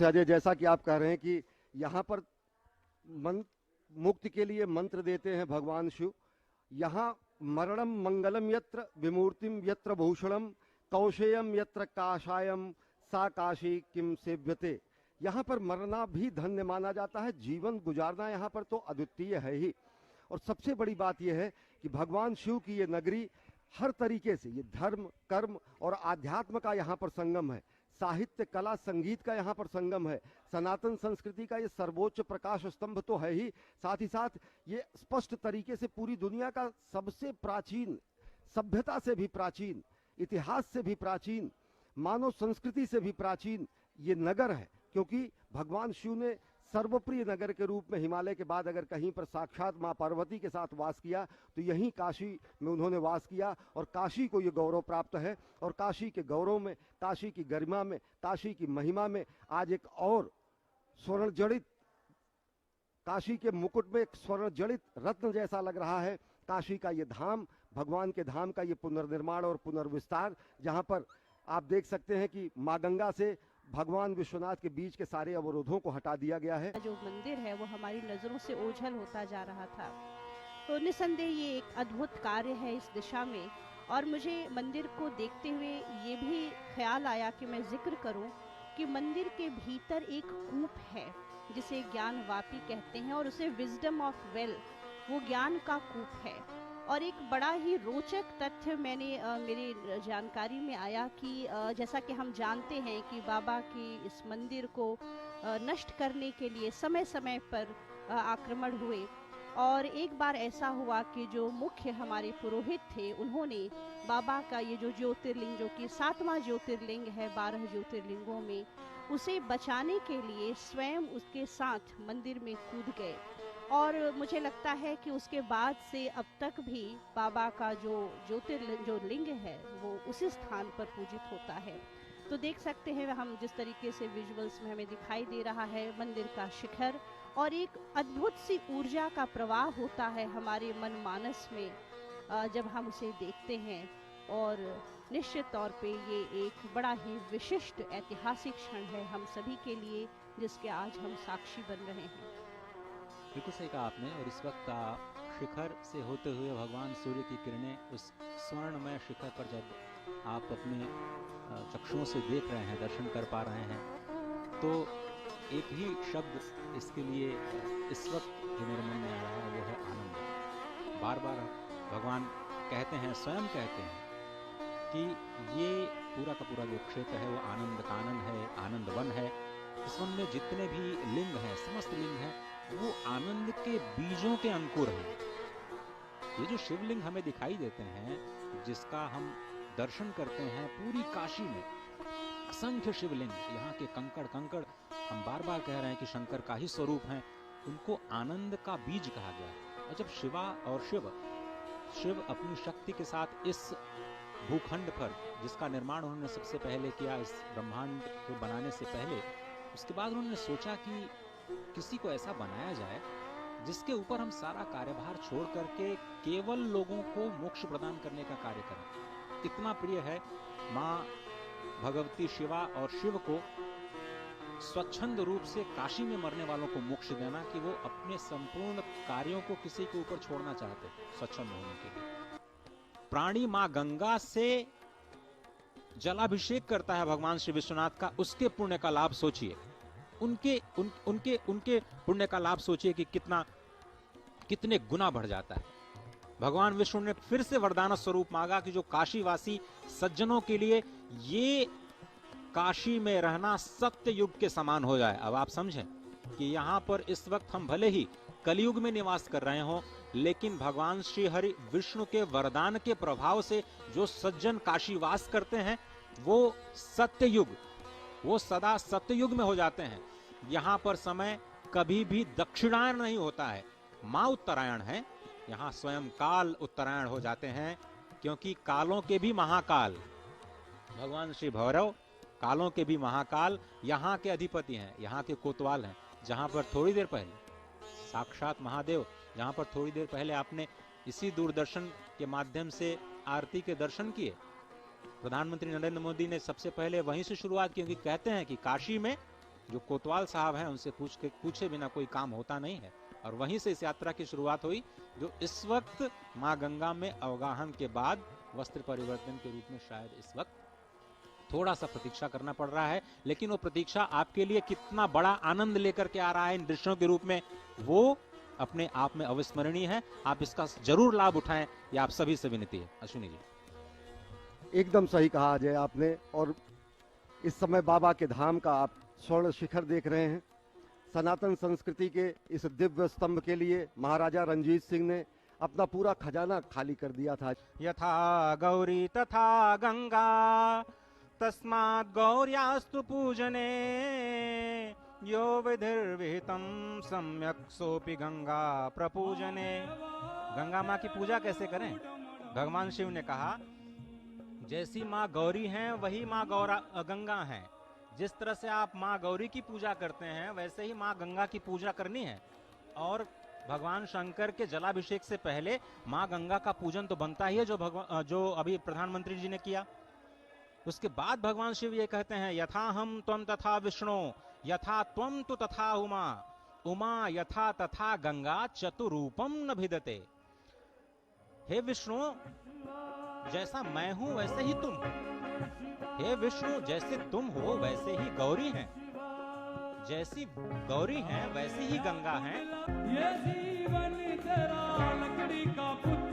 अजय, जैसा कि आप कह रहे हैं कि यहाँ पर मुक्ति के लिए मंत्र देते हैं भगवान शिव। यहाँ मरणम मंगलम यत्र विमूर्तिम यत्र भूषणम कौशेयम यत्र काशायम सा काशी किम सेव्यते। यहाँ पर मरना भी धन्य माना जाता है, जीवन गुजारना यहाँ पर तो अद्वितीय है ही। और सबसे बड़ी बात यह है कि भगवान शिव की ये नगरी हर तरीके से, ये धर्म, कर्म और आध्यात्म का यहाँ पर संगम है, साहित्य, कला, संगीत का यहाँ पर संगम है, सनातन संस्कृति का ये सर्वोच्च प्रकाश स्तंभ तो है ही, साथ ही साथ ये स्पष्ट तरीके से पूरी दुनिया का सबसे प्राचीन, सभ्यता से भी प्राचीन, इतिहास से भी प्राचीन, मानव संस्कृति से भी प्राचीन ये नगर है। क्योंकि भगवान शिव ने सर्वप्रिय नगर के रूप में हिमालय के बाद अगर कहीं पर साक्षात मां पार्वती के साथ वास किया तो यहीं काशी में उन्होंने वास किया, और काशी को ये गौरव प्राप्त है। और काशी के गौरव में, काशी की गरिमा में, काशी की महिमा में आज एक और स्वर्ण जड़ित, काशी के मुकुट में एक स्वर्ण जड़ित रत्न जैसा लग रहा है काशी का ये धाम, भगवान के धाम का ये पुनर्निर्माण और पुनर्विस्तार, जहां पर आप देख सकते हैं कि मां गंगा से भगवान विश्वनाथ के बीच के सारे अवरोधों को हटा दिया गया है। जो मंदिर है वो हमारी नजरों से ओझल होता जा रहा था, तो निसंदेह ये एक अद्भुत कार्य है इस दिशा में। और मुझे मंदिर को देखते हुए ये भी ख्याल आया कि मैं जिक्र करूं कि मंदिर के भीतर एक कूप है जिसे ज्ञान वापी कहते हैं, और उसे विजडम ऑफ वेल, वो ज्ञान का कूप है। और एक बड़ा ही रोचक तथ्य मैंने मेरी जानकारी में आया कि जैसा कि हम जानते हैं कि बाबा के इस मंदिर को नष्ट करने के लिए समय समय पर आक्रमण हुए, और एक बार ऐसा हुआ कि जो मुख्य हमारे पुरोहित थे उन्होंने बाबा का ये जो ज्योतिर्लिंग, जो कि 7वां ज्योतिर्लिंग है 12 ज्योतिर्लिंगों में, उसे बचाने के लिए स्वयं उसके साथ मंदिर में कूद गए। और मुझे लगता है कि उसके बाद से अब तक भी बाबा का जो ज्योतिर्लिंग, जो लिंग है, वो उसी स्थान पर पूजित होता है। तो देख सकते हैं हम जिस तरीके से विजुअल्स में हमें दिखाई दे रहा है मंदिर का शिखर, और एक अद्भुत सी ऊर्जा का प्रवाह होता है हमारे मन मानस में जब हम उसे देखते हैं। और निश्चित तौर पे ये एक बड़ा ही विशिष्ट ऐतिहासिक क्षण है हम सभी के लिए, जिसके आज हम साक्षी बन रहे हैं। बिल्कुल सही कहा आपने। और इस वक्त शिखर से होते हुए भगवान सूर्य की किरणें उस स्वर्णमय शिखर पर जब आप अपने चक्षुओं से देख रहे हैं, दर्शन कर पा रहे हैं, तो एक ही शब्द इसके लिए इस वक्त जो मेरे मन में आ रहा है वो है आनंद। बार बार भगवान कहते हैं, स्वयं कहते हैं कि ये पूरा का पूरा जो क्षेत्र है वो आनंद कानन है, आनंद वन है। इस वन में जितने भी लिंग हैं, समस्त लिंग हैं, वो आनंद के बीजों के अंकुर हैं। ये जो शिवलिंग हमें दिखाई देते हैं, जिसका हम दर्शन करते हैं पूरी काशी में, असंख्य शिवलिंग, यहाँ के कंकड़ कंकड़, हम बार बार कह रहे हैं कि शंकर का ही स्वरूप हैं, उनको आनंद का बीज कहा गया है। और जब शिवा और शिव अपनी शक्ति के साथ इस भूखंड पर, जिसका निर्माण उन्होंने सबसे पहले किया इस ब्रह्मांड को बनाने से पहले, उसके बाद उन्होंने सोचा कि किसी को ऐसा बनाया जाए जिसके ऊपर हम सारा कार्यभार छोड़ करके केवल लोगों को मोक्ष प्रदान करने का कार्य करें। इतना प्रिय है माँ भगवती शिवा और शिव को स्वच्छंद रूप से काशी में मरने वालों को मोक्ष देना कि वो अपने संपूर्ण कार्यों को किसी के ऊपर छोड़ना चाहते स्वच्छंद होने के लिए। प्राणी माँ गंगा से जलाभिषेक करता है भगवान श्री विश्वनाथ का, उसके पुण्य का लाभ सोचिए, उनके पुण्य का लाभ सोचिए कि कितने गुना बढ़ जाता है। भगवान विष्णु ने फिर से वरदान स्वरूप मांगा कि जो काशीवासी सज्जनों के लिए ये काशी में रहना सत्य युग के समान हो जाए। अब आप समझें कि यहाँ पर इस वक्त हम भले ही कलयुग में निवास कर रहे हों, लेकिन भगवान श्री हरि विष्णु के वरदान के प्रभाव से जो सज्जन काशीवास करते हैं वो सत्ययुग, वो सदा सत्ययुग में हो जाते हैं। यहाँ पर समय कभी भी दक्षिणायन नहीं होता है, माँ उत्तरायण है। यहाँ स्वयं काल उत्तरायण हो जाते हैं, क्योंकि कालों के भी महाकाल भगवान श्री भैरव, कालों के भी महाकाल यहाँ के अधिपति हैं, यहाँ के कोतवाल हैं। जहाँ पर थोड़ी देर पहले साक्षात महादेव, जहाँ पर थोड़ी देर पहले आपने इसी दूरदर्शन के माध्यम से आरती के दर्शन किए, प्रधानमंत्री नरेंद्र मोदी ने सबसे पहले वहीं से शुरुआत की, क्योंकि कहते हैं कि काशी में जो कोतवाल साहब हैं उनसे पूछे बिना कोई काम होता नहीं है। और वहीं से इस यात्रा की शुरुआत हुई, जो इस वक्त माँ गंगा में अवगाहन के बाद वस्त्र परिवर्तन के रूप में शायद इस वक्त थोड़ा सा प्रतीक्षा करना पड़ रहा है, लेकिन वो प्रतीक्षा आपके लिए कितना बड़ा आनंद लेकर के आ रहा है इन दृश्यों के रूप में, वो अपने आप में अविस्मरणीय है। आप इसका जरूर लाभ उठाएं, ये आप सभी से विनती है। अश्विनी जी। एकदम सही कहा अजय आपने। और इस समय बाबा के धाम का आप स्वर्ण शिखर देख रहे हैं। सनातन संस्कृति के इस दिव्य स्तंभ के लिए महाराजा रंजीत सिंह ने अपना पूरा खजाना खाली कर दिया था। यथा गौरी तथा गंगा तस्मात् गौर्यास्तु पूजने यो विधिर्विहितं सम्यक् सोपि गंगा प्रपूजने। गंगा माँ की पूजा कैसे करें? भगवान शिव ने कहा जैसी माँ गौरी हैं वही माँ गंगा हैं। जिस तरह से आप माँ गौरी की पूजा करते हैं वैसे ही माँ गंगा की पूजा करनी है। और भगवान शंकर के जलाभिषेक से पहले माँ गंगा का पूजन तो बनता ही है, जो अभी प्रधानमंत्री जी ने किया। उसके बाद भगवान शिव ये कहते हैं यथा हम त्वं तथा विष्णु यथा त्वं तु तथा उमा उमा यथा तथा गंगा चतुरूपम न भिदते। हे विष्णु, जैसा मैं हूं वैसे ही तुम हो। हे विष्णु, जैसे तुम हो वैसे ही गौरी हैं। जैसी गौरी हैं वैसी ही गंगा हैं। ये जीवन तेरा लकड़ी का पुतला